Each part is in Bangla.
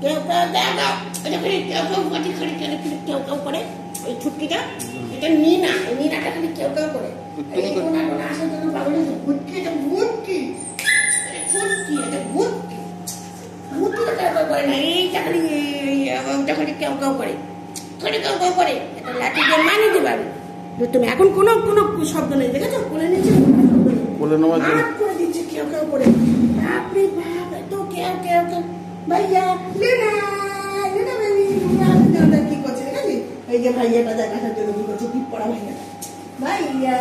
কেউ কেউ দেখা এটা করে কেউ কেউ পাটি খাড়ি কেউ কেউ করে ওই ছুটকিটা এটা নিনা নিনাটা খালি কেউ কেউ করে এই কোনা কোনা আসার জন্য বাবুলি ভুটকি এটা ভুটকি ফুটকি এটা ভুটকি ভুটকিটা কেউ কেউ করে না এইটা খালি ওটা খালি কেউ কেউ করে কেউ কেউ করে এটা লাঠি দিয়ে মানি দিবে তুমি এখন কোনো কোনো শব্দ নেই দেখেছো কোলে নিচে কোলে নেওয়ার জন্য করে দিচ্ছে কেউ কেউ করে বাপরে বাপ তো কেউ কেউ কেউ ভাইয়া লেনা লেনা বেবি তুমি কি করছে দেখেছি এই যে ভাইয়াটা দেখার জন্য কি করছে কি পড়া ভাইয়াটা ভাইয়া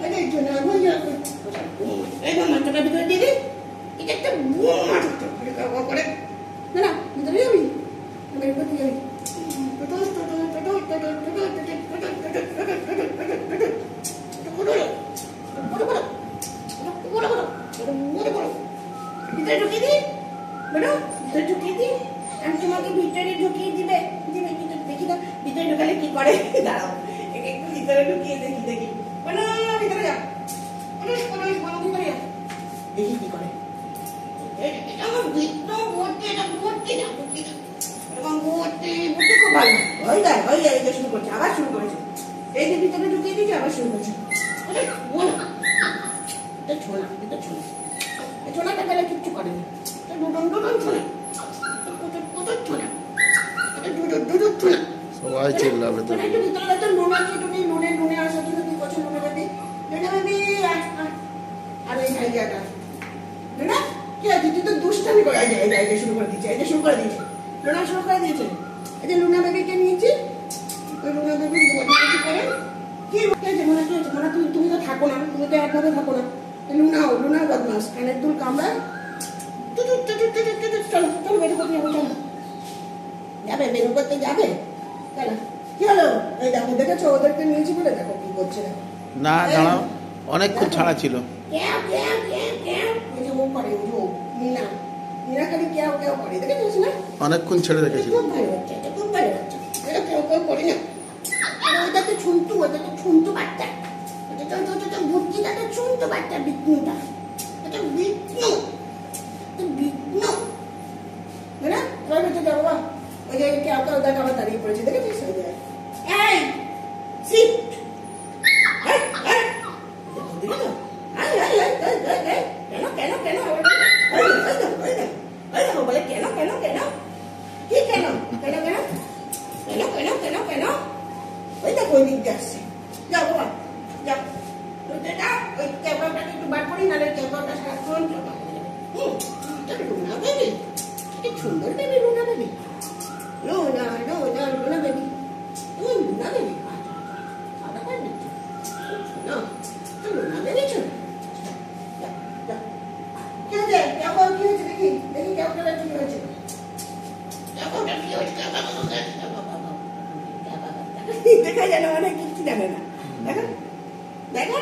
আরে জোনা ভাইয়া এই মাথাটা ভিতরে দিদি এটা একটা বুম মারতে কেউ করে না না ভিতরে যাবি আমি কোথায় যাবি ভিতরে ঢুকিয়ে দিই বেরো ভিতরে ঢুকিয়ে দিই আমি তোমাকে ভিতরে ঢুকিয়ে দিবে দিবে কিন্তু দেখি না ভিতরে ঢুকালে কি করে দাঁড়াও একটু ভিতরে ঢুকিয়ে দেখি দেখি বলো ভিতরে যা ভিতরে যা দেখি কি করে এটা আমার ভিতর ভর্তি এটা ভর্তি না এরকম ভর্তি ভর্তি খুব ভালো ওই যায় এই শুরু করছে আবার শুরু করেছে এই যে ভিতরে ঢুকিয়ে দিয়েছে আবার শুরু করছে এটা ছোলা এটা ছোলা ছোলাটা গেলে কিচ্ছু করেনি দুজন দুজন ছোলা কুচুর ছোলা দুজন ছোলা সবাই চিল্লাবে তো ভিতরে তো নুন আছে তুমি নুনে আসার জন্য কি করছো নুনে বেবি আর এই ভাইয়াটা না কি আছে তুই তো দুষ্টামি করে এই শুরু করে দিয়েছে এই যে শুরু করে দিয়েছে লুনা শুরু করে দিয়েছে এই যে লুনা বেবিকে নিয়েছি ওই লুনা বেবি বদমাইশি করে কি হয়েছে মনে কি হয়েছে মনে তুমি তো থাকো না তুমি তো একভাবে থাকো না লুনা বদমাস কানের দুল কামড়ায় চলো চলো বের করতে যাবো চলো যাবে বের করতে যাবে চলো কি হলো এই দেখো দেখেছো ওদেরকে নিয়েছি বলে দেখো কি করছে না দাঁড়াও অনেকক্ষণ ছাড়া ছিল অনেকক্ষণ ছেড়ে রেখেছিল খুব ভালো বাচ্চা এটা খুব ভালো বাচ্চা এটা কেউ কেউ করি না ওটা তো ছুন্তু বাচ্চা এটা তো ভুটকিটা তো ছুন্তু বাচ্চা বিষ্ণুটা এটা বিষ্ণু না এবার বেঁচে যাবো বা ওই যে কেউ কেউ দেখ আবার দাঁড়িয়ে পড়েছে দেখেছিস ওই জায়গায় এই সিট সুন্দর baby Luna baby Luna baby তুমি লুনা বেবি সাদা করে দিচ্ছ না লুনা বেবি ছিল কি হয়েছে কেমন কি হয়েছে দেখি কেমন কি হয়েছে দেখা যায় না অনেক কিছু জানে না দেখো